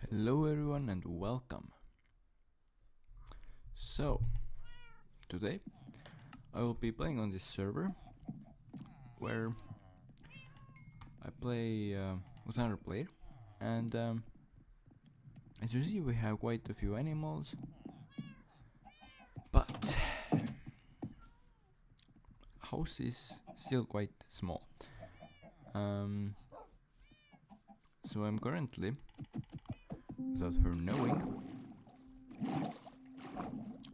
Hello everyone and welcome. So, today I will be playing on this server where I play with another player, and as you see we have quite a few animals, but house is still quite small. So I'm currently, without her knowing,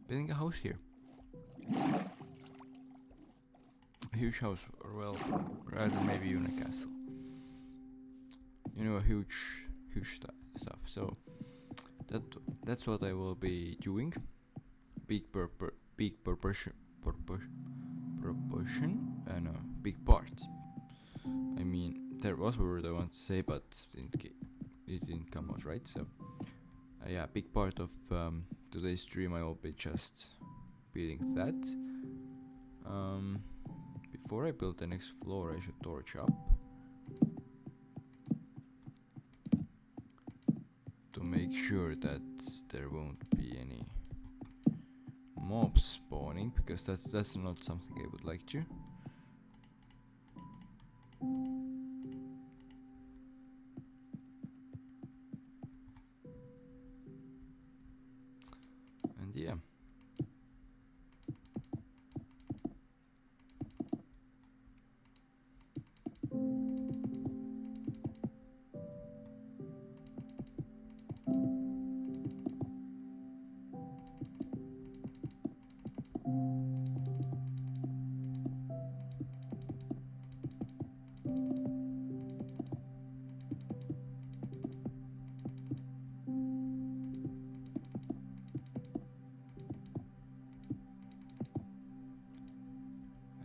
building a house here. A huge house, or well, rather maybe even a castle. You know, a huge stuff. So that's what I will be doing. Big proportion. No, big parts. I mean, there was a word I want to say, but it didn't come out right. So, yeah, big part of today's stream I will be just building that. Before I build the next floor, I should torch up to make sure that there won't be any mobs spawning, because that's not something I would like to. And yeah.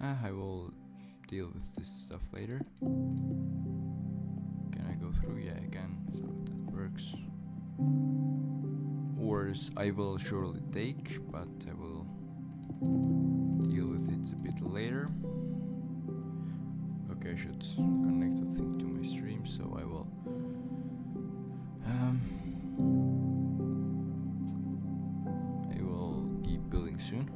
I will deal with this stuff later. Can I go through? Yeah, I can, so that works. Ores I will surely take, but I will deal with it a bit later. Okay, I should connect the thing to my stream, so I will keep building soon.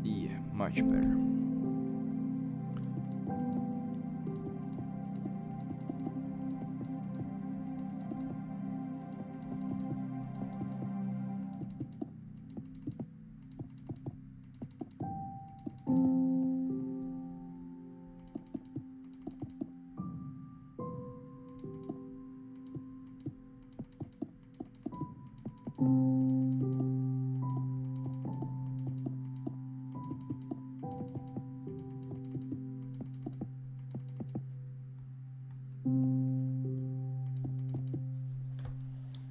Yeah, much better.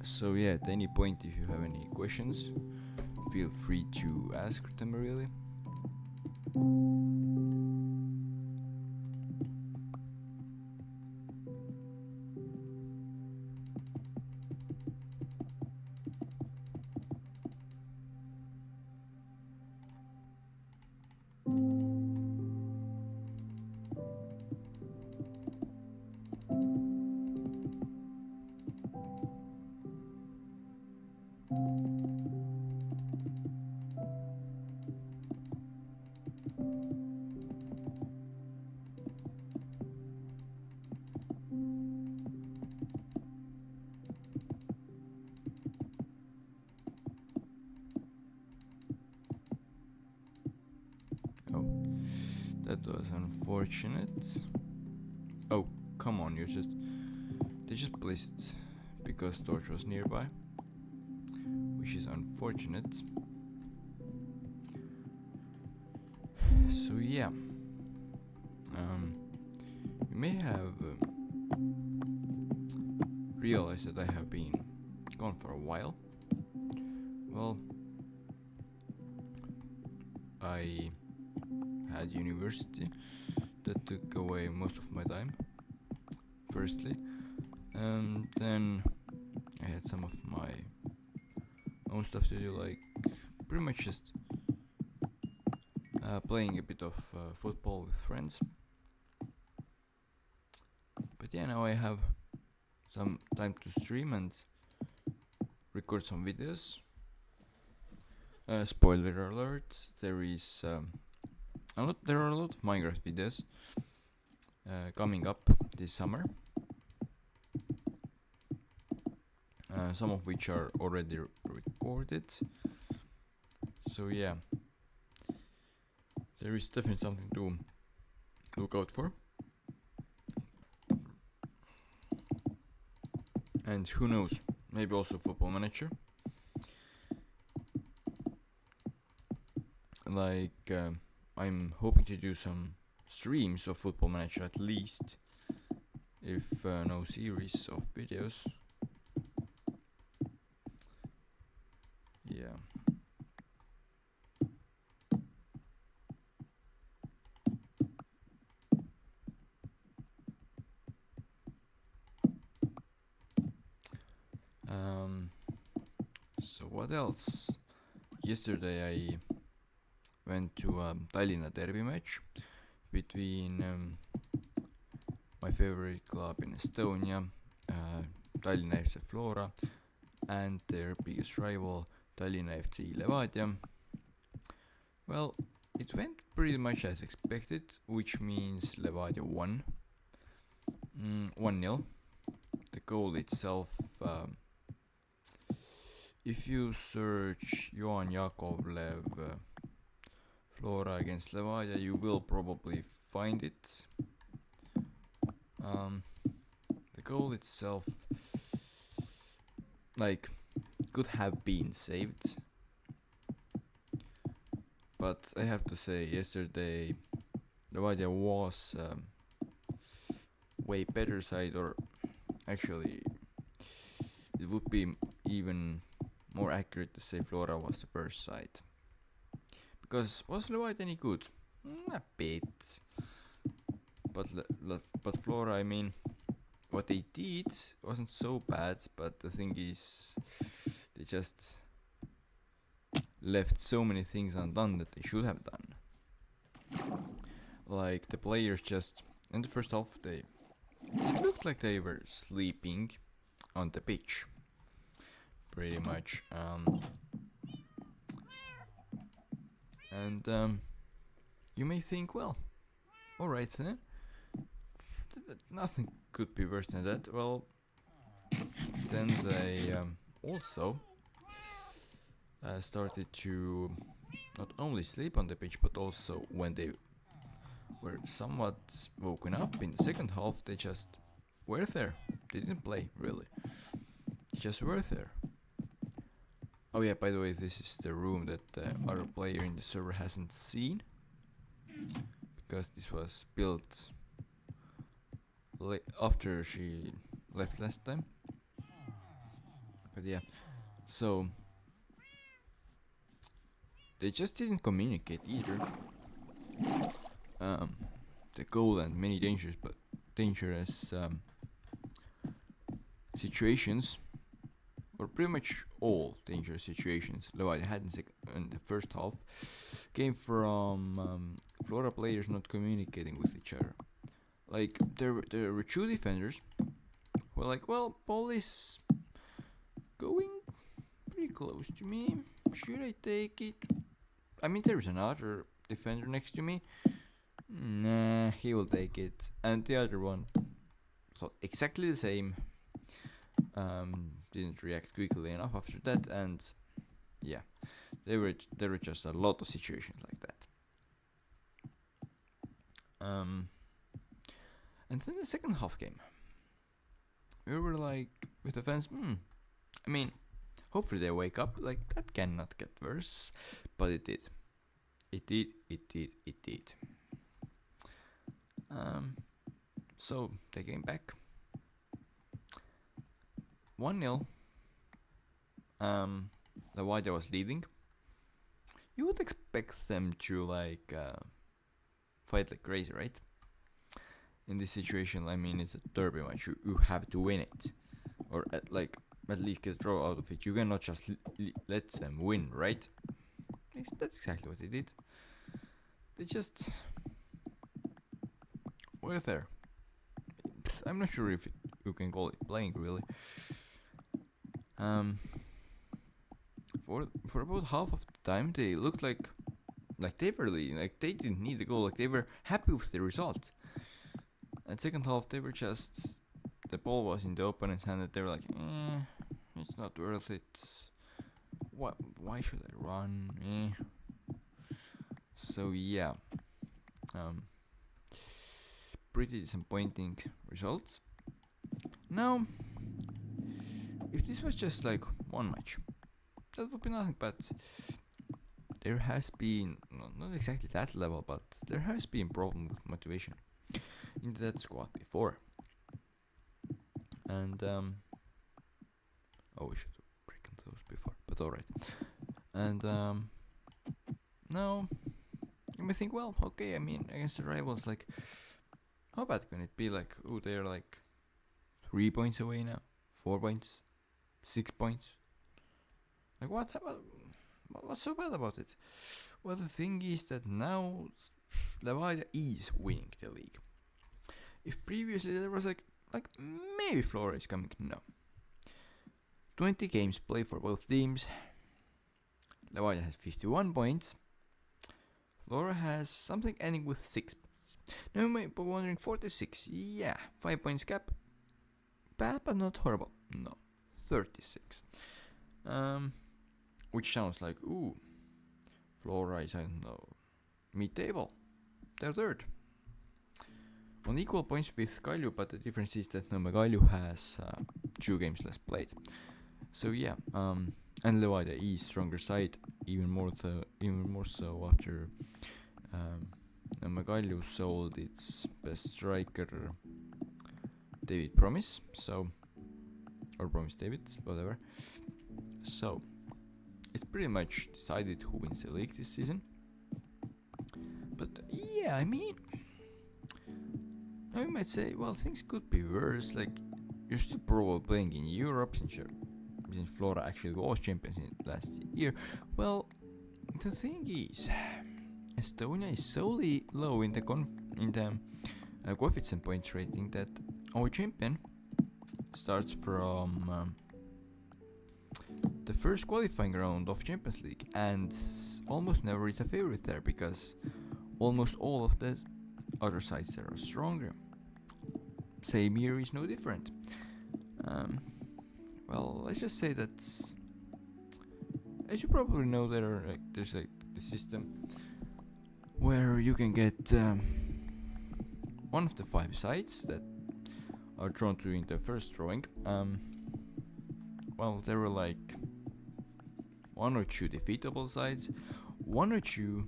So yeah, at any point if you have any questions, feel free to ask them really. That was unfortunate. Oh, come on, they just placed it because torch was nearby, which is unfortunate. So yeah, you may have realized that I have been gone for a while. Well, I had university that took away most of my time, firstly, and then I had some of my own stuff to do, like pretty much just playing a bit of football with friends. But yeah, now I have some time to stream and record some videos. Spoiler alert: there is there are a lot of Minecraft videos coming up this summer. Some of which are already recorded. So yeah, there is definitely something to look out for. And who knows, maybe also Football Manager. Like, I'm hoping to do some streams of Football Manager at least, if no series of videos. Yeah. So what else? Yesterday I went to Tallinna derby match between my favorite club in Estonia, Tallinna FC Flora, and their biggest rival, Tallinna FC Levadia. Well, it went pretty much as expected, which means Levadia won 1-0. The goal itself, if you search Johan Yakovlev Flora against Levadia, you will probably find it. The goal itself, like, could have been saved, but I have to say, yesterday Levadia was way better side, or actually it would be even more accurate to say Flora was the worst side. Because was Levadia any good? A bit. But Flora, I mean, what they did wasn't so bad, but the thing is, they just left so many things undone that they should have done. Like, the players just, in the first half, it looked like they were sleeping on the pitch. Pretty much. And you may think, well, alright then. Nothing could be worse than that. Well, then they also started to not only sleep on the pitch, but also when they were somewhat woken up in the second half, they just were there. They didn't play, really. They just were there. Oh yeah, by the way, this is the room that our player in the server hasn't seen, because this was built after she left last time. But yeah, so they just didn't communicate either. The goal and many dangerous situations, or pretty much all dangerous situations Levadia had in the first half, came from Flora players not communicating with each other. Like, there were two defenders who were like, well, ball is going pretty close to me, should I take it? I mean, there is another defender next to me. Nah, he will take it. And the other one thought exactly the same. Didn't react quickly enough after that, and yeah, there were just a lot of situations like that. And then the second half came. We were like, with the fans, I mean, hopefully they wake up. Like, that cannot get worse, but it did. It did. So they came back 1-0. Levadia was leading. You would expect them to like fight like crazy, right? In this situation, I mean, it's a derby match. You have to win it, or at least get a draw out of it. You cannot just let them win, right? That's exactly what they did. they just were there. I'm not sure if you can call it playing really. For about half of the time they looked like they were leading, like they didn't need the goal, like they were happy with the result. And second half they were just, the ball was in the opponent's hand and they were like, it's not worth it. Why should I run? So yeah, pretty disappointing results. Now, if this was just like one match, that would be nothing, but there has been, not exactly that level, but there has been problem with motivation in that squad before. And we should have broken those before, but alright. And now you may think, well, okay, I mean, against the rivals, like, how bad can it be? Like, they're like 3 points away now, 4 points, 6 points. Like, what's so bad about it? Well, the thing is that now Levadia is winning the league. If previously there was like maybe Flora is coming, no. 20 games played for both teams. Levadia has 51 points. Flora has something ending with 6 points. Now you may be wondering, 46, yeah, 5 points gap. Bad but not horrible. No, 36. Which sounds like, Flora is, I don't know, mid-table. They're third. On equal points with Kalju, but the difference is that Kalju has 2 games less played. So yeah, and Levadia is stronger side, even more so after Kalju sold its best striker, David Promise, or Promise David, whatever. So it's pretty much decided who wins the league this season. But yeah, I mean, now you might say, well, things could be worse. Like, you're still probably playing in Europe since Flora actually was champions in last year. Well, the thing is, Estonia is so low in the coefficient points rating that our champion starts from the first qualifying round of Champions League and almost never is a favorite there because almost all of the other sides there are stronger. Same year is no different. Well, let's just say that, as you probably know, there's the system where you can get one of the 5 sides that are drawn to in the first drawing. Well, there were like 1 or 2 defeatable sides, 1 or 2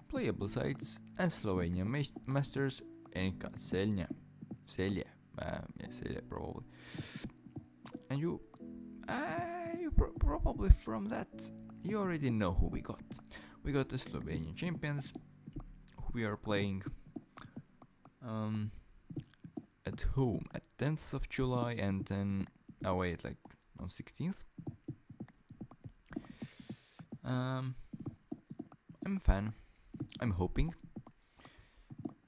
playable sides, and Slovenian Masters and Celje. Celje probably. And you probably from that you already know who we got. We got the Slovenian champions, who we are playing at home at 10th of July and then away at like on 16th. I'm a fan. I'm hoping,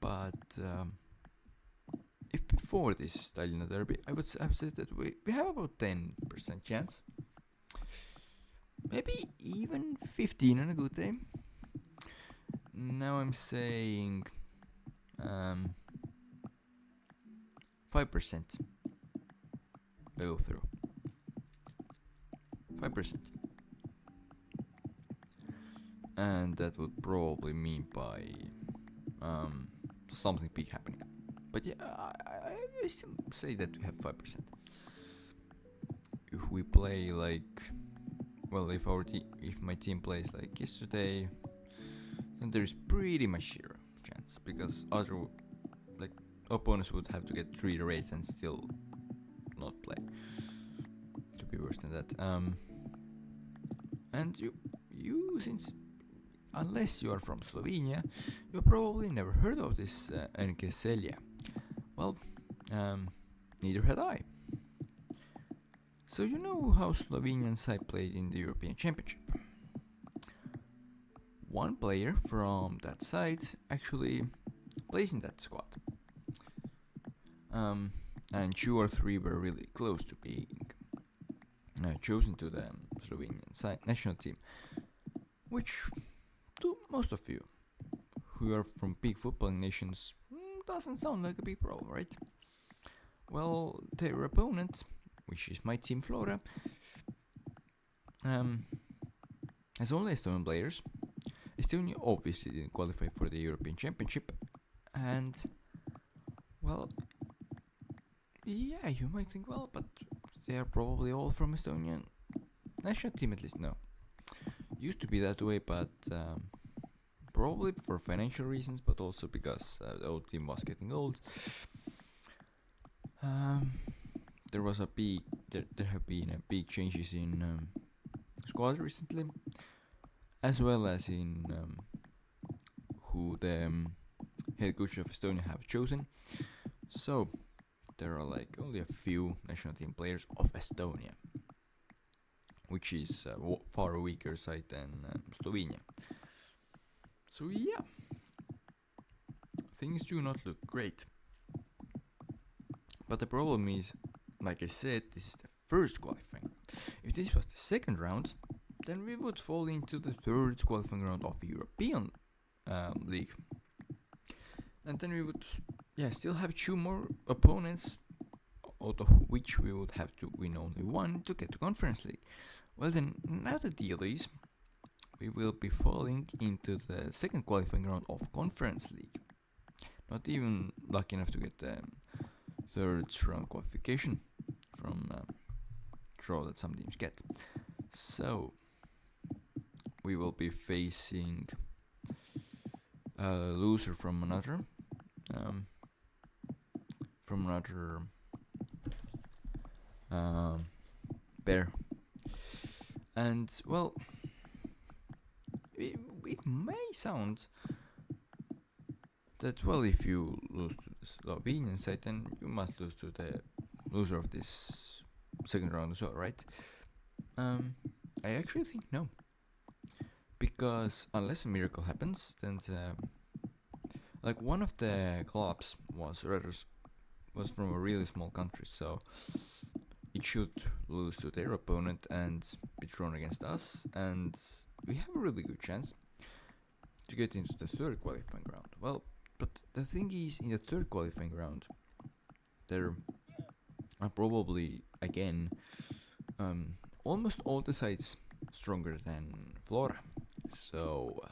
but if before this Tallinna derby, I would say that we have about 10% chance, maybe even 15 on a good day. Now I'm saying 5% they go through. 5%. And that would probably mean by something big happening. But yeah, I still say that we have 5%. If we play like, well, if my team plays like yesterday, then there is pretty much 0 chance because other opponents would have to get 3 raids and still not play. To be worse than that. And you since unless you are from Slovenia, you probably never heard of this NK Celje. Well, neither had I. So you know how Slovenian side played in the European Championship. one player from that side actually plays in that squad. And 2 or 3 were really close to being chosen to the Slovenian national team, which to most of you who are from big footballing nations doesn't sound like a big problem, right? Well, their opponent, which is my team Flora, has only Estonian players. Estonia obviously didn't qualify for the European Championship, and well, yeah, you might think, well, but they are probably all from Estonian national team, at least. No, used to be that way, but probably for financial reasons, but also because the old team was getting old. There have been big changes in squad recently, as well as in who the head coach of Estonia have chosen. So there are like only a few national team players of Estonia, which is far weaker side than Slovenia. So yeah, things do not look great. But the problem is, like I said, this is the first qualifying. If this was the second round, then we would fall into the third qualifying round of the European League. And then we would still have 2 more opponents, out of which we would have to win only 1 to get to Conference League. Well then, now the deal is, we will be falling into the second qualifying round of Conference League. Not even lucky enough to get the third round qualification from draw that some teams get. So we will be facing a loser from another pair, and well, it may sound that, well, if you lose to the Slovenian side, then you must lose to the loser of this second round as well, right? I actually think no, because unless a miracle happens, then like one of the clubs was from a really small country, so it should lose to their opponent and be drawn against us, and we have a really good chance to get into the third qualifying round. Well, but the thing is, in the third qualifying round, there are probably, again, almost all the sides stronger than Flora. So,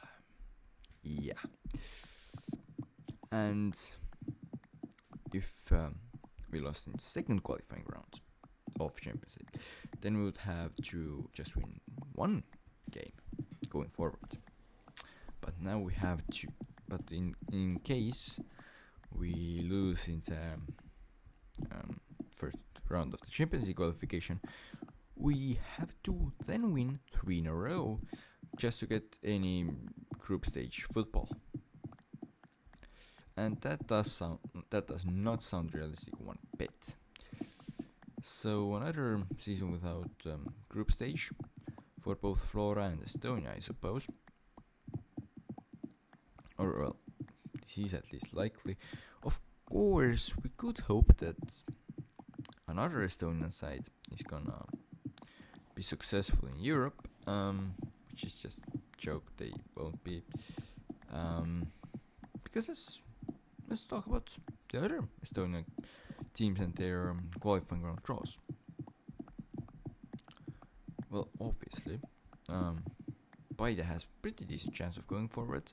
yeah. And if we lost in the second qualifying round of Champions League, then we would have to just win 1 game going forward. But now we have to. But in case we lose in the first round of the Champions League qualification, we have to then win 3 in a row just to get any group stage football. And that does not sound realistic one bit. So another season without group stage for both Flora and Estonia, I suppose. Or, well, this is at least likely. Of course, we could hope that another Estonian side is gonna be successful in Europe, which is just a joke. They won't be, because let's talk about the other Estonian teams and their qualifying round draws. Well, obviously, Paide has pretty decent chance of going forward.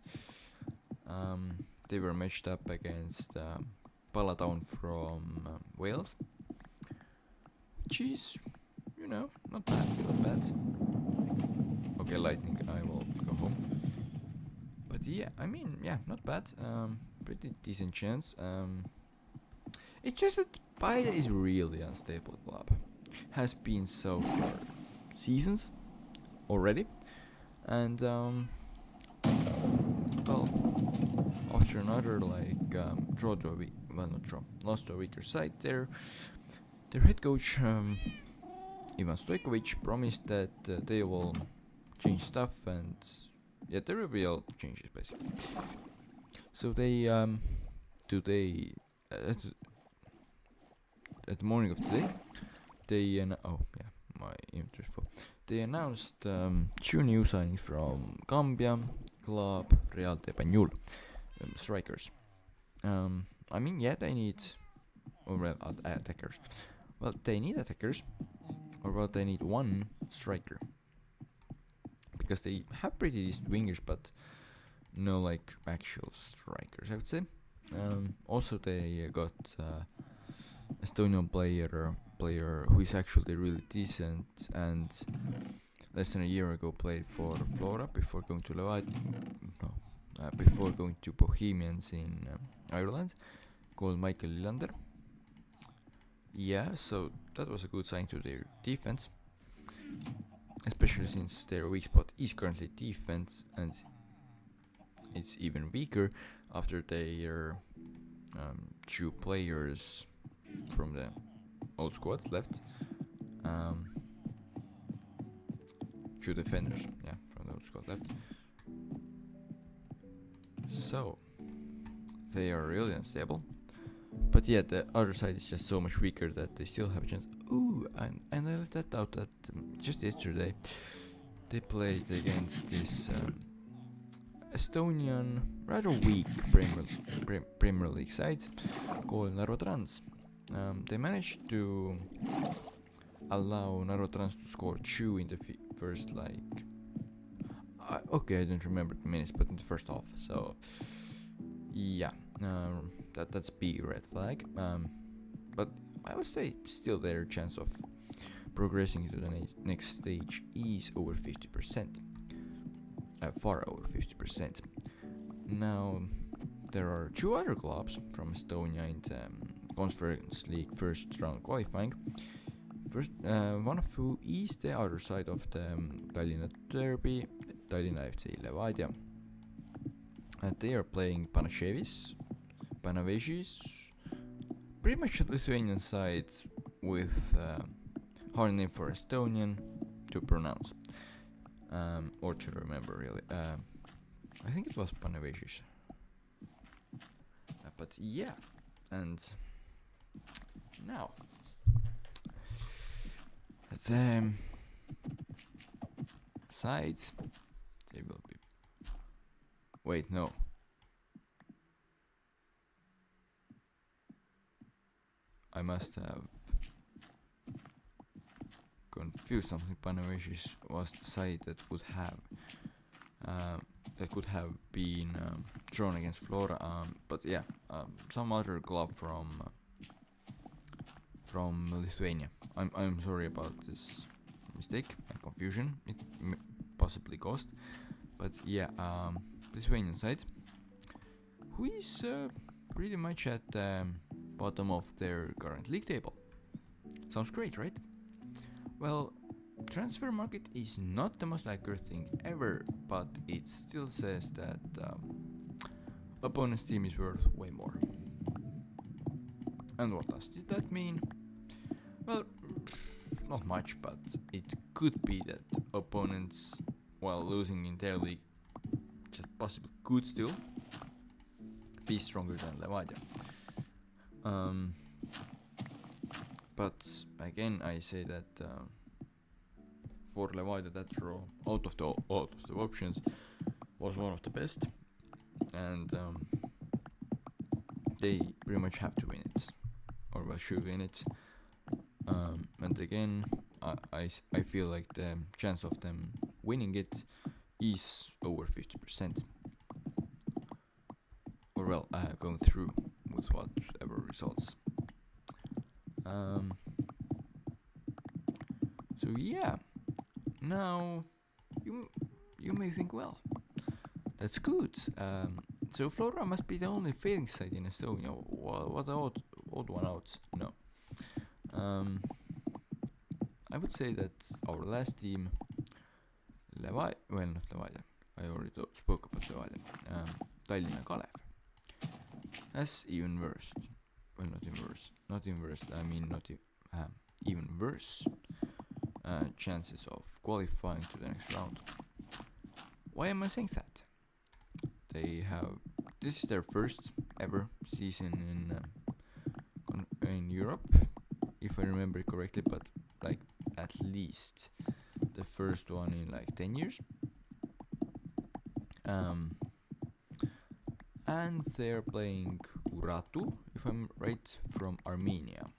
They were matched up against Palatown from Wales, which is, not bad. Okay, Lightning, I will go home. But not bad. Pretty decent chance. It's just that Paide is really unstable club. Has been so for seasons already, and after another lost to a weaker side, their head coach Ivan Stojkovic promised that they will change stuff and yeah, there will be a lot of changes basically. So they today at the morning of today they my interest for they announced 2 new signings from Gambia club Real de Banjul, strikers. I mean, yeah, they need attackers. Well, they need attackers, or well, they need one striker because they have pretty decent wingers, but no like actual strikers, I would say. Also, they got Estonian player who is actually really decent and less than a year ago played for Flora before going to before going to Bohemians in Ireland, called Michael Lillander. Yeah, so that was a good sign to their defense, especially since their weak spot is currently defense, and it's even weaker after their 2 players from the old squad left. 2 defenders, yeah, from the old squad left. So they are really unstable. But yeah, the other side is just so much weaker that they still have a chance. Ooh, and I left that out that just yesterday they played against this Estonian rather weak Premier League side called Narva Trans. They managed to allow Narva Trans to score 2 in the first okay, I don't remember the minutes, but in the first half. So yeah, that's big red flag. But I would say still their chance of progressing to the next stage is over 50%. Far over 50%. Now there are 2 other clubs from Estonia in the Conference League first round qualifying. First, one of who is the other side of the Tallinna derby, Tallinna FC Levadia. And they are playing Panavežis, pretty much a Lithuanian side with hard name for Estonian to pronounce, or to remember really. I think it was Panavežis. But yeah, and now the sides, they will be. Wait, no. I must have confused something. Panavežis was the side that would have could have been drawn against Flora, but yeah, some other club from Lithuania. I'm sorry about this mistake and confusion it possibly caused, but yeah, Lithuanian side who is pretty much at the bottom of their current league table. Sounds great, right? Well, transfer market is not the most accurate thing ever, but it still says that opponent's team is worth way more. And what does that mean? Well, not much, but it could be that opponents, while losing in their league, just possibly could still be stronger than Levadia. But again, I say that for Levadia, that draw out of the options was one of the best, and they pretty much have to win it, or well, should win it. And again, I feel like the chance of them winning it is over 50%, or well, going through with whatever results. So yeah, now you may think, well, that's good. So Flora must be the only failing side in Estonia. What odd one out? No. I would say that our last team, not Levadia. I already spoke about Levadia. Tallinna Kalev has even worse. Well, not even worse. I mean, even worse chances of qualifying to the next round. Why am I saying that? They have this is their first ever season in Europe, if I remember correctly, but like at least the first one in like 10 years. And they're playing Uratu, if I'm right, from Armenia,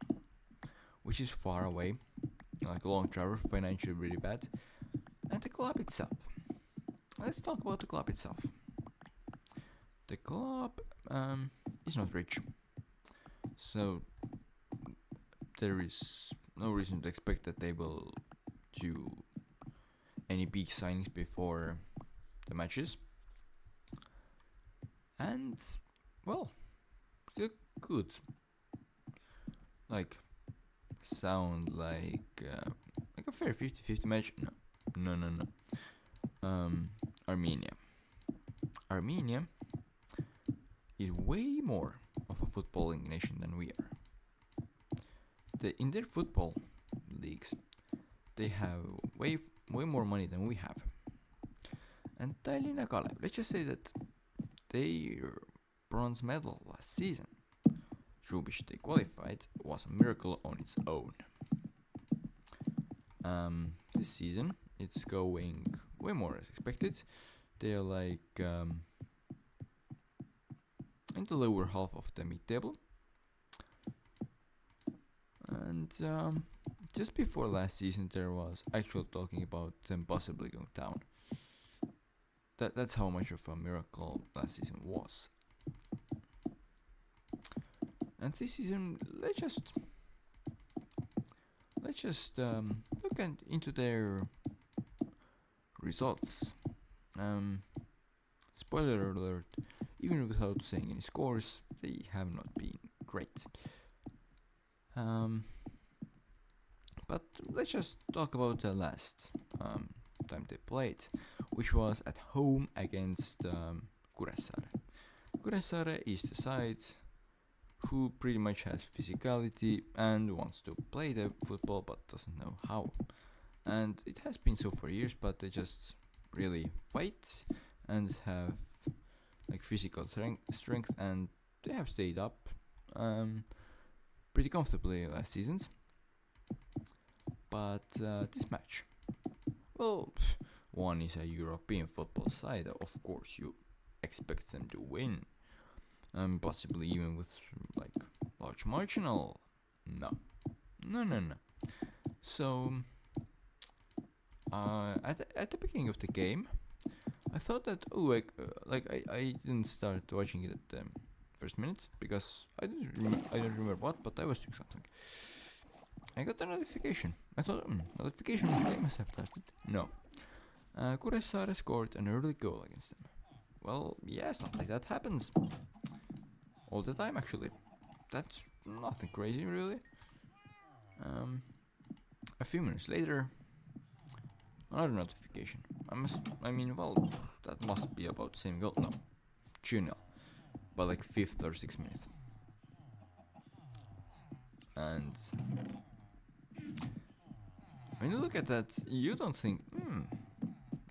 which is far away, like a long travel, financially really bad. And the club itself. Let's talk about the club itself. The club is not rich, so there is no reason to expect that they will do any big signings before the matches. And well, still good. Like sound like a fair 50-50 match. No. Armenia is way more of a footballing nation than we are. In their football leagues, they have way more money than we have. And Tallinna Kalev, let's just say that their bronze medal last season, through which they qualified, was a miracle on its own. This season, it's going way more as expected. They're like in the lower half of the mid-table. And just before last season, there was actual talking about them possibly going down. That's how much of a miracle last season was. And this season, let's just look into their results. Spoiler alert, even without saying any scores, they have not been great. But let's just talk about the last time they played, which was at home against Kuressaare. Kuressaare is the side who pretty much has physicality and wants to play the football but doesn't know how. And it has been so for years, but they just really fight and have like physical strength, and they have stayed up pretty comfortably last seasons. But this match, well, one is a European football side. Of course, you expect them to win, possibly even with like large marginal. No. So at the beginning of the game, I thought that I didn't start watching it at the first minute because I don't remember what, but I was doing something. I got a notification. I thought, notification, the game has started. No. Kuressaare scored an early goal against them. Well, yeah, stuff like that happens all the time, actually. That's nothing crazy, really. A few minutes later, another notification. That must be about the same goal. No, 2-0, but like 5th or 6th minute. And when you look at that, you don't think,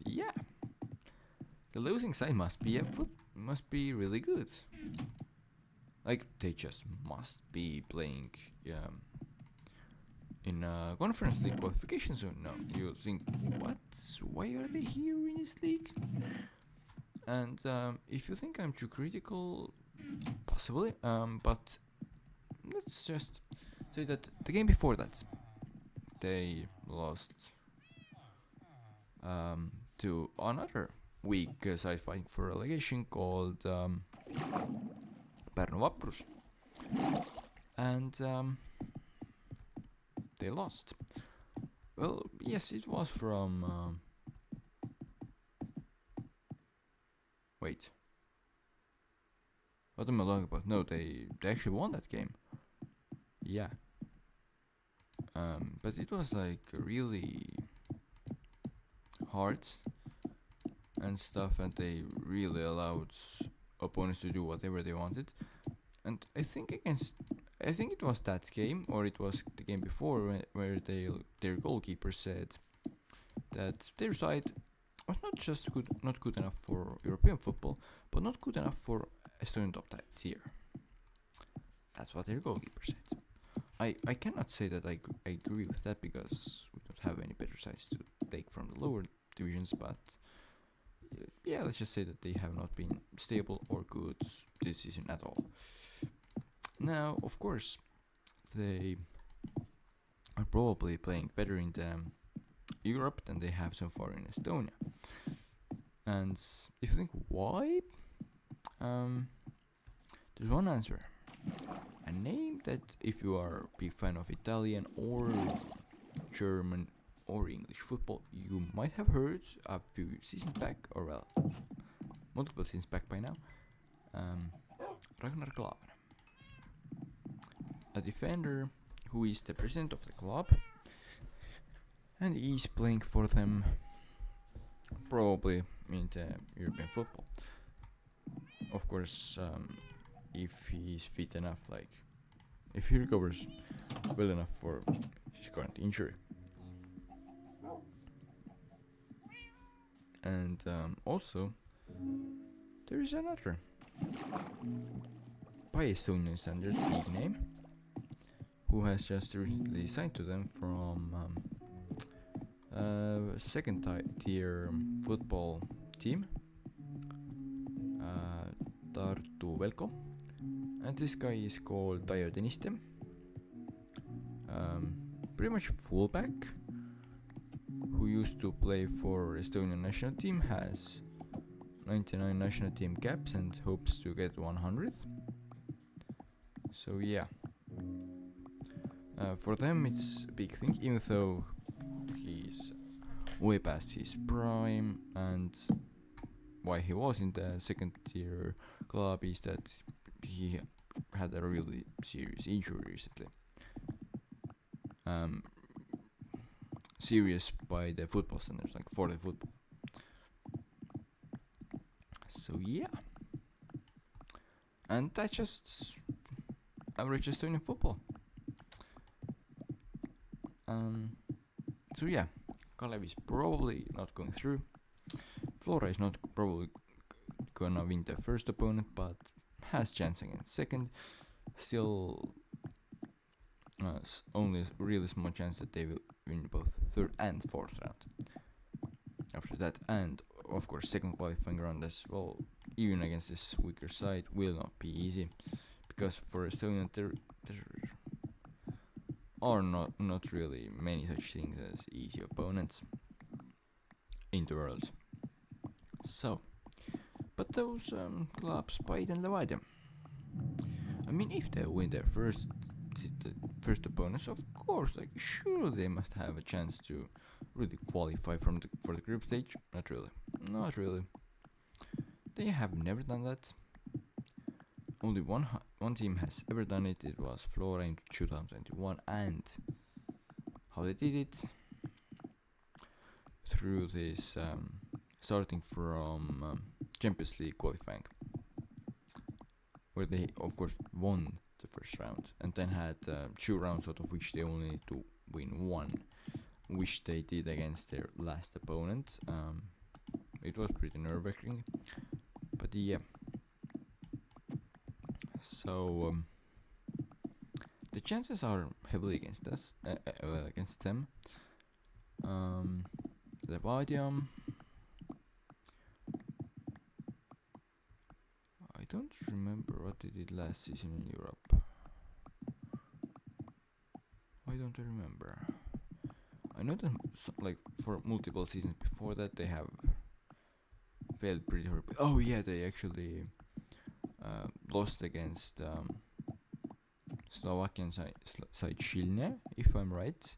yeah, the losing side must be really good. Like they just must be playing in a conference league qualification zone. No, you think, what? Why are they here in this league? And if you think I'm too critical, possibly. But let's just say that the game before that, they lost to another weak side fighting for relegation called Pärnu Vaprus, and they lost. Well, yes, it was from. Wait, what am I talking about? No, they actually won that game. Yeah. But it was like really hard and stuff, and they really allowed opponents to do whatever they wanted. And I think it was that game, or it was the game before, where their goalkeeper said that their side was not just not good enough for European football, but not good enough for Estonian top tier. That's what their goalkeeper said. I cannot say that I agree with that because we don't have any better sides to take from the lower divisions, but yeah, let's just say that they have not been stable or good this season at all. Now, of course, they are probably playing better in the Europe than they have so far in Estonia. And if you think why, there's one answer. A name that if you are a big fan of Italian or German or English football, you might have heard a few seasons back, or well, multiple seasons back by now. Ragnar Klavan, a defender who is the president of the club, and he's playing for them probably in the European football. Of course, if he's fit enough, like if he recovers well enough for his current injury. And also, there is another by Estonian standards big name who has just recently signed to them from second tier football team, Tartu Velko, and this guy is called Taio Tõniste, pretty much fullback, who used to play for Estonian national team, has 99 national team caps and hopes to get 100th. So yeah, for them it's a big thing, even though he's way past his prime, and why he was in the second tier club is that he had a really serious injury recently. Serious by the football standards, like for the football. So yeah, and that's just average Estonian football. So yeah, Kalev is probably not going through. Flora is not probably gonna win the first opponent, but has chance against second. Still, only a really small chance that they will win both third and fourth round. After that, and of course second qualifying round as well, even against this weaker side, will not be easy, because for Estonia there are not really many such things as easy opponents in the world. So, but those clubs, Paide and Levadia, I mean, if they win their first opponents, of course, like sure they must have a chance to really qualify for the group stage. Not really. They have never done that. Only one team has ever done it. It was Flora in 2021, and how they did it through this starting from Champions League qualifying, where they of course won the first round and then had 2 rounds out of which they only need to win 1, which they did against their last opponent. It was pretty nerve-wracking, but yeah. So the chances are heavily against us, against them. Levadia, I don't remember what they did last season in Europe. Why don't I remember? I know that like for multiple seasons before that they have failed pretty horribly. Oh yeah, they actually lost against Slovakian side Silne, if I'm right.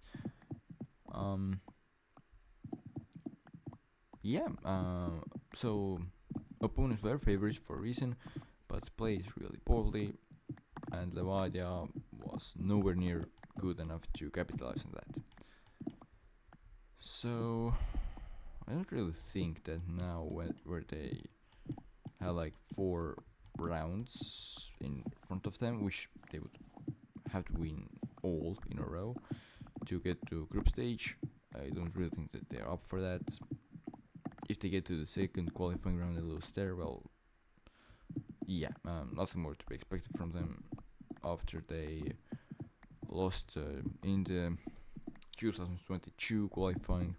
So opponents were favorites for a reason, but played really poorly, and Levadia was nowhere near good enough to capitalize on that. So I don't really think that now where they have like 4 rounds in front of them, which they would have to win all in a row to get to group stage, I don't really think that they're up for that. if they get to the second qualifying round and lose there, well, yeah, nothing more to be expected from them after they lost in the 2022 qualifying.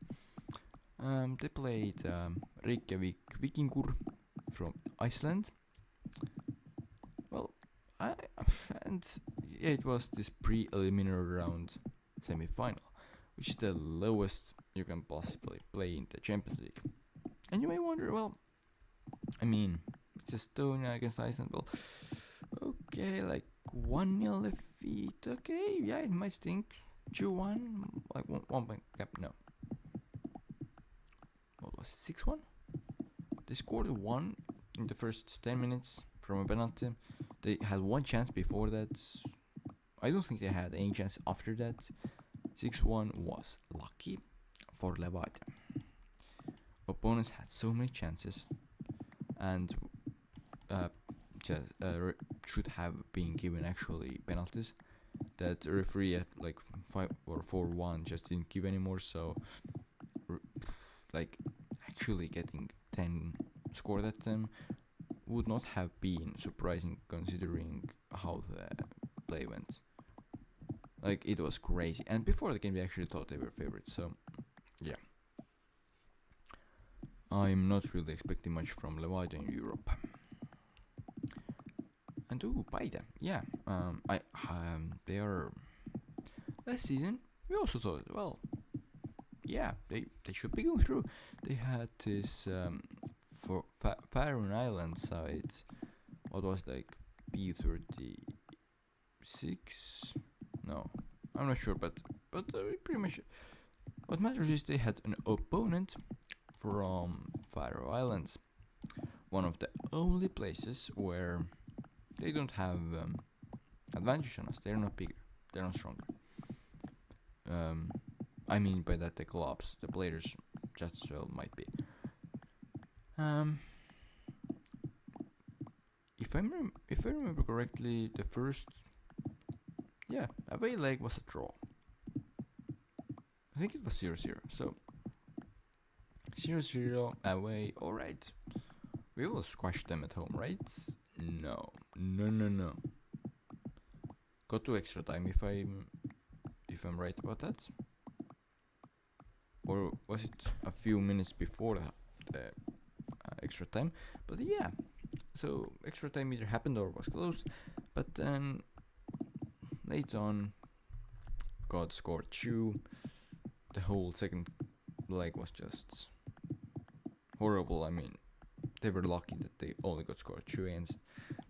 They played Reykjavik Vikingur from Iceland. Well, and yeah, it was this preliminary round semi-final, which is the lowest you can possibly play in the Champions League. And you may wonder, well, I mean, it's Estonia against Iceland. Well, okay, like 1-0 defeat. Okay, yeah, it might stink. 2-1, like one point gap. No. What was it? 6-1? They scored 1 in the first 10 minutes from a penalty. They had one chance before that. I don't think they had any chance after that. 6-1 was lucky for Levadia. Opponents had so many chances and should have been given actually penalties that the referee at like 5 or 4-1 just didn't give anymore. So like actually getting 10 scored at them would not have been surprising considering how the play went. Like, it was crazy. And before the game they actually thought they were favorites, so yeah. I'm not really expecting much from Levadia in Europe. And Paide, yeah, they are last season. We also thought, well, yeah, they should be going through. They had this for Faroe Island side. What was like B36? No, I'm not sure, but pretty much. What matters is they had an opponent from Faroe Islands, one of the only places where they don't have advantage on us. They're not bigger, they're not stronger. I mean by that the clubs, the players just as well might be. If I remember correctly, the first away leg was a draw. I think it was 0-0. So 0-0 away. All right, we will squash them at home, right? No. Got to extra time if I'm right about that. Or was it a few minutes before the extra time? But yeah, so extra time either happened or was close. But then late on, God scored 2. The whole second leg was just horrible. I mean, they were lucky that they only got scored 2 against.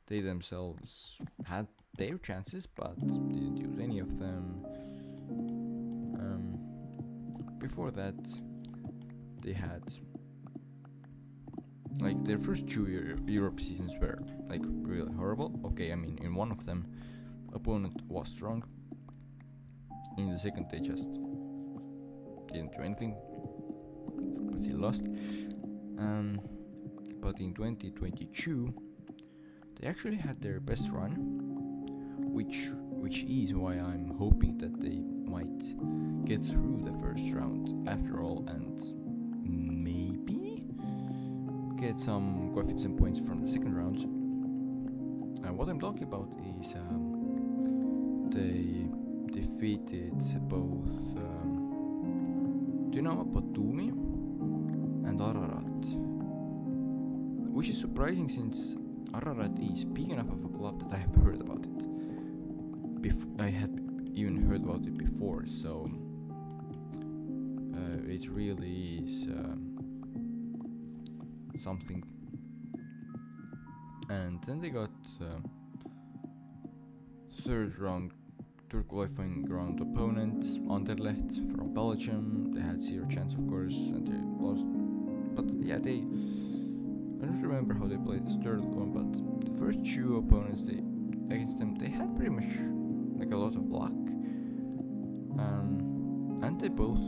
They themselves had their chances, but didn't use any of them. Before that, they had like their first 2 Europe seasons were like really horrible. Okay, I mean in one of them, opponent was strong. In the second, they just didn't do anything, but still lost. But in 2022, they actually had their best run, which is why I'm hoping that they might get through the first round after all, and maybe get some coefficient points from the second round. What I'm talking about is they defeated both Dynamo Batumi and Ararat, which is surprising since Ararat is big enough of a club that I have heard about it. I had even heard about it before, so it really is something. And then they got third qualifying round opponent Anderlecht from Belgium. They had 0 chance, of course, and they lost. But yeah, I don't remember how they played this third one, but the first 2 opponents against them, they had pretty much like a lot of luck. And they both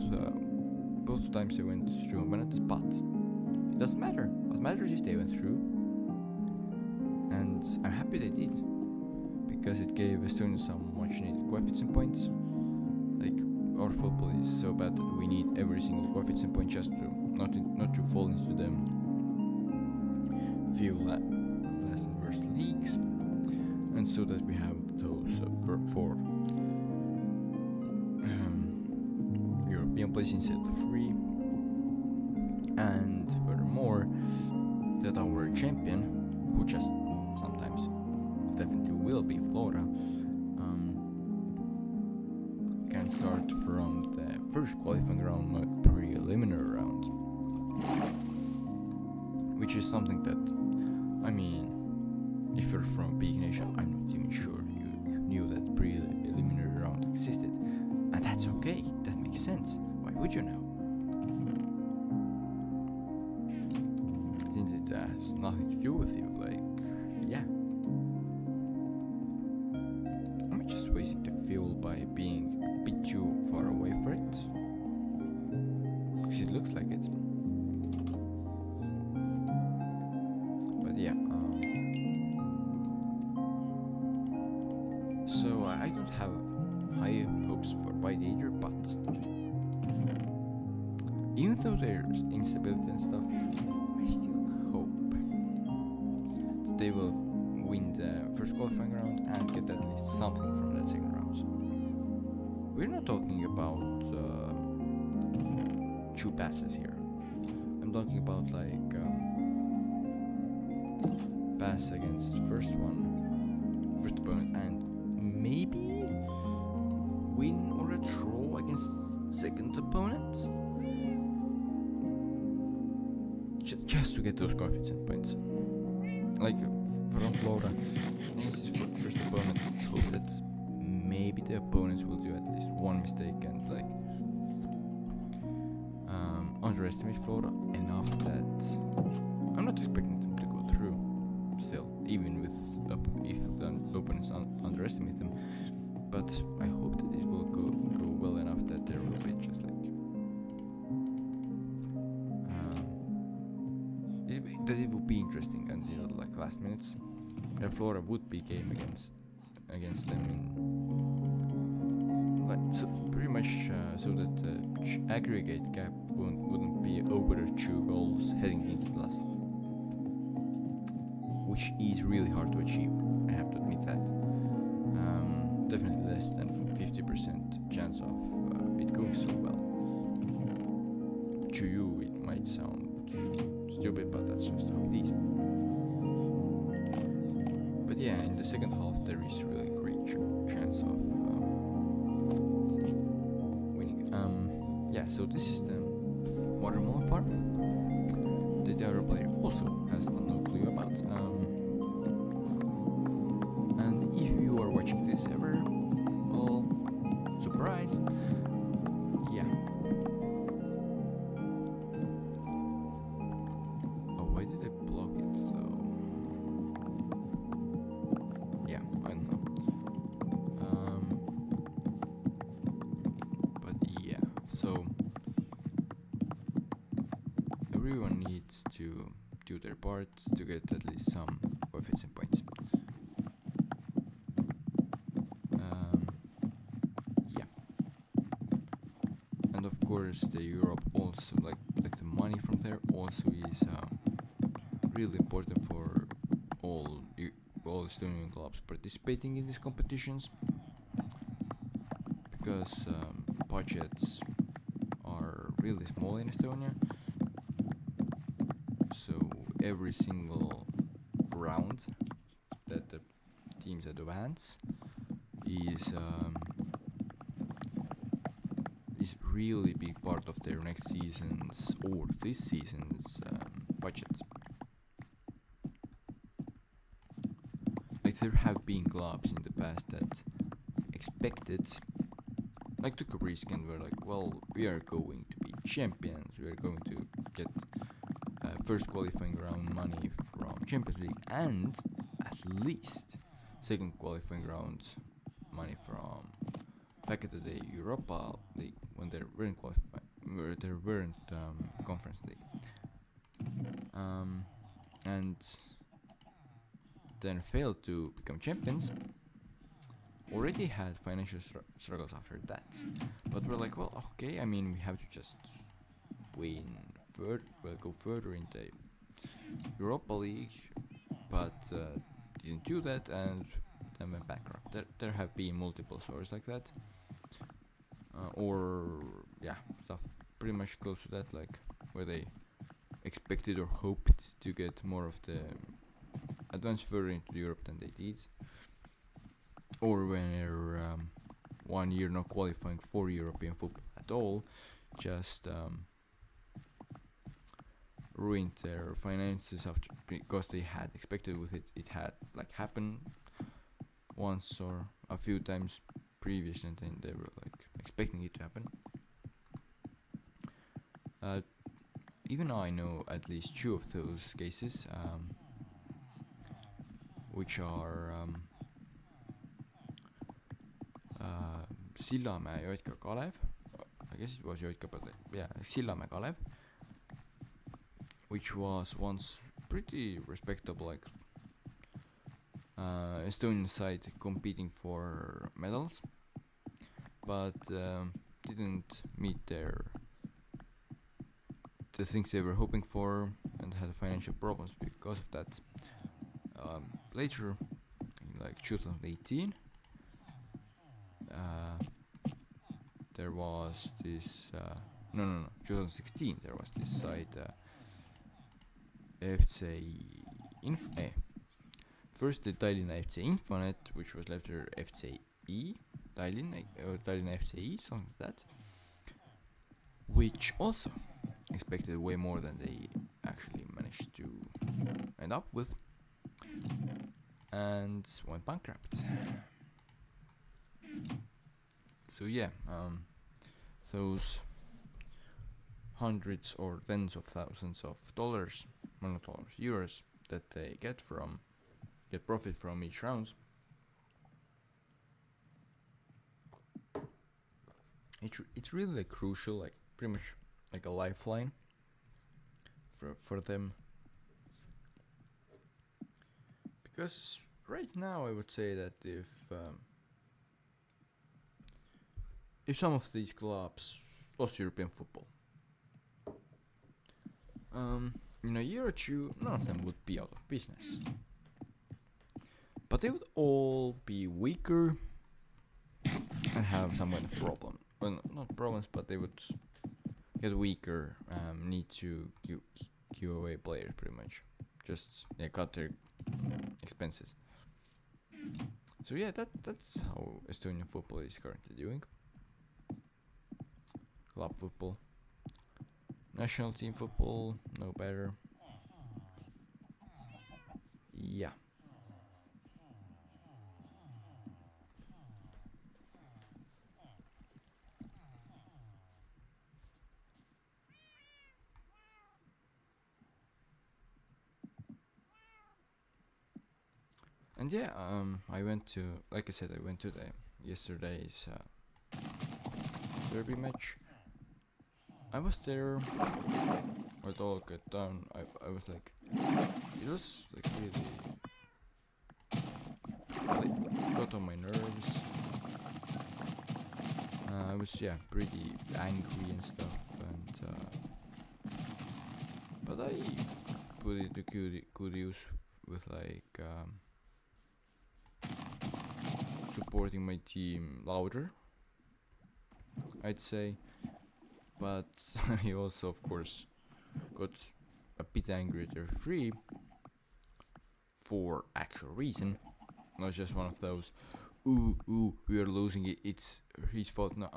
times they went through penalties, but it doesn't matter. What matters is they went through, and I'm happy they did, because it gave Estonia some much needed coefficient points. Like, our football is so bad that we need every single coefficient point just to not to fall into them few last and worst leagues, and so that we have those four European places instead of 3, and furthermore that our champion, who just sometimes definitely will be Flora, can start from the first qualifying round, not preliminary round, which is something that, I mean, if you're from a big nation, I'm not even sure you knew that preliminary round existed, and that's okay, that makes sense. Why would you know? Since it has nothing to do with you, like, yeah. I'm just wasting the fuel by being a bit too far away for it, because it looks like it. But yeah, so I don't have high hopes for Bite either, but even though there's instability and stuff, I still hope that they will win the first qualifying round and get at least something from that second round. We're not talking about 2 passes here. I'm talking about like pass against first opponent, and maybe win or a draw against second opponent, just to get those coefficient points. Like from Flora, this is for first opponent. Hope that maybe the opponents will do at least one mistake and like underestimate Flora enough that I'm not expecting them to go through. Still, even with if the opponents underestimate them, but I hope that it will go well enough that there will be just like that it will be interesting, and like last minutes, Flora would be game against them in like so pretty much so that the aggregate gap wouldn't be over 2 goals heading into the last half, which is really hard to achieve. I have to admit that. Definitely less than 50% chance of it going so well. To you, it might sound stupid, but that's just how it is. But yeah, in the second half, there is really great chance of winning. Yeah, so this is the watermelon farm that the other player also has no clue about. And if you are watching this ever, well, surprise! Yeah. Oh, why did I block it though? Yeah, I don't know. But yeah, so everyone needs to do their part to get at least some coefficient points. Yeah, and of course the Europe also like the money from there also is really important for all Estonian clubs participating in these competitions, because budgets are really small in Estonia. So every single round that the teams advance is really big part of their next season's or this season's budget. Like there have been clubs in the past that expected, like took a risk and were like, well, we are going to be champions, we are going to get first qualifying round money from Champions League and at least second qualifying round money from back at the day Europa League when they weren't Conference League, and then failed to become champions. Already had financial struggles after that, but we're like, well, okay, I mean, we have to just win go further in the Europa League, but didn't do that and then went bankrupt. There have been multiple stories like that, or yeah, stuff pretty much close to that, like where they expected or hoped to get more of the advance further into Europe than they did, or when they're 1 year not qualifying for European football at all, just ruined their finances after, because they had expected with it had like happened once or a few times previous, and then they were like expecting it to happen. Even I know at least 2 of those cases, which are Sillamäe Jotka Kalev. I guess it was Jotka, but yeah, Sillamäe Kalev, which was once pretty respectable, like Estonian side competing for medals, but didn't meet the things they were hoping for and had financial problems because of that. Later, in like 2018, there was this 2016 there was this site first the Tallinna FC Infonet, which was later FCI Tallinna or Tallinna FCI, something like that, which also expected way more than they actually managed to end up with, and went bankrupt. So yeah, those hundreds or tens of thousands of dollars, well not dollars, euros, that they get profit from each round, it's really like crucial, like pretty much like a lifeline for them, because right now I would say that if some of these clubs lost European football, in a year or two, none of them would be out of business, but they would all be weaker and have some kind of problem. Well, not problems, but they would get weaker, need to give away players pretty much, just cut their expenses. So yeah, that's how Estonian football is currently doing. Club football, national team football, no better. Yeah. And yeah, I went to, like I said, I went to the yesterday's derby match. I was there when it all got done. I was like, it was like really, like, got on my nerves. I was pretty angry and stuff, and but I put it to good use with like supporting my team louder, I'd say. But I also, of course, got a bit angry at the referee for actual reason, not just one of those, ooh, we are losing it, it's his fault. No,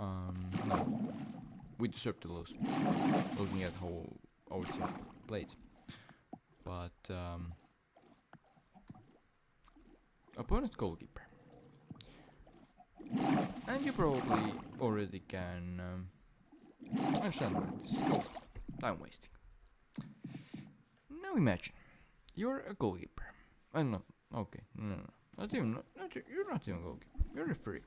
we deserve to lose, looking at how our team played. But opponent's goalkeeper, and you probably already can understand what this is called. Time wasting. Now imagine you're a goalkeeper. No, okay, no, you're not even a goalkeeper. You're a referee,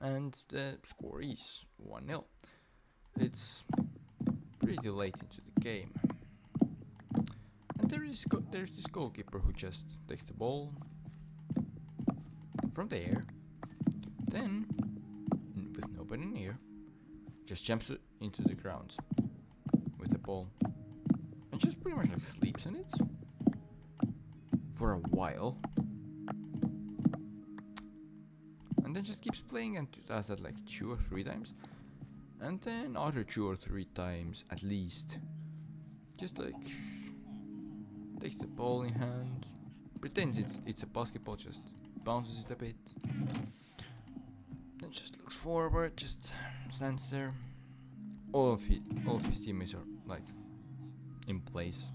and the score is 1-0. It's pretty late into the game, and there's this goalkeeper who just takes the ball from the air, then with nobody near, just jumps into the ground ball and just pretty much like sleeps on it for a while, and then just keeps playing and does that like 2 or 3 times, and then after 2 or 3 times at least, just like takes the ball in hand, pretends it's a basketball, just bounces it a bit, then just looks forward, just stands there. All of his teammates are like in place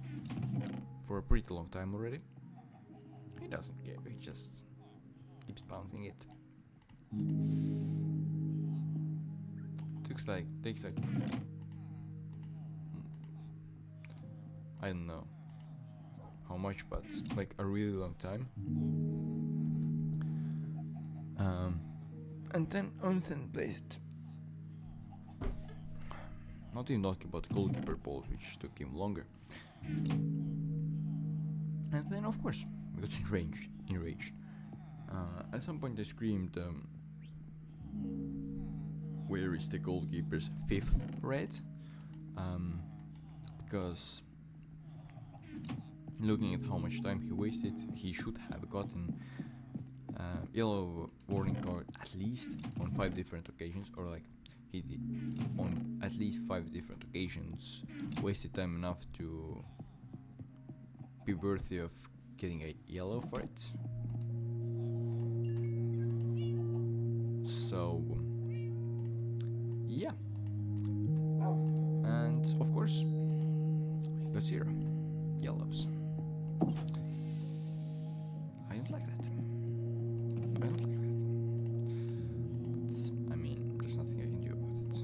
for a pretty long time already. He doesn't care, he just keeps bouncing it. Takes like I don't know how much, but like a really long time. And then Onsen plays it. Not even talking about goalkeeper balls, which took him longer. And then of course we got enraged. At some point I screamed, where is the goalkeeper's 5th red? Because looking at how much time he wasted, he should have gotten yellow warning card at least on 5 different occasions, or like he did on at least 5 different occasions, wasted time enough to be worthy of getting a yellow for it. So yeah, and of course he got 0 yellows. I don't like that. But I mean, there's nothing I can do about it.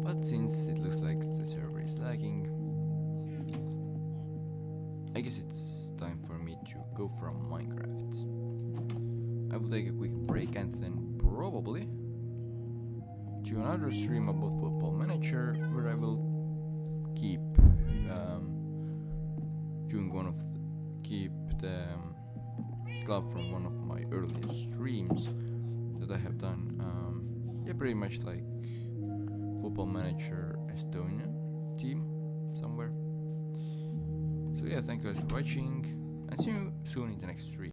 But since it looks like the server is lagging, I guess it's time for me to go from Minecraft. I will take a quick break and then probably to another stream about Football Manager, where I will keep keep the club from one of my earliest streams that I have done. Yeah, pretty much like Football Manager Estonian team somewhere. So yeah, thank you guys for watching, and see you soon in the next stream.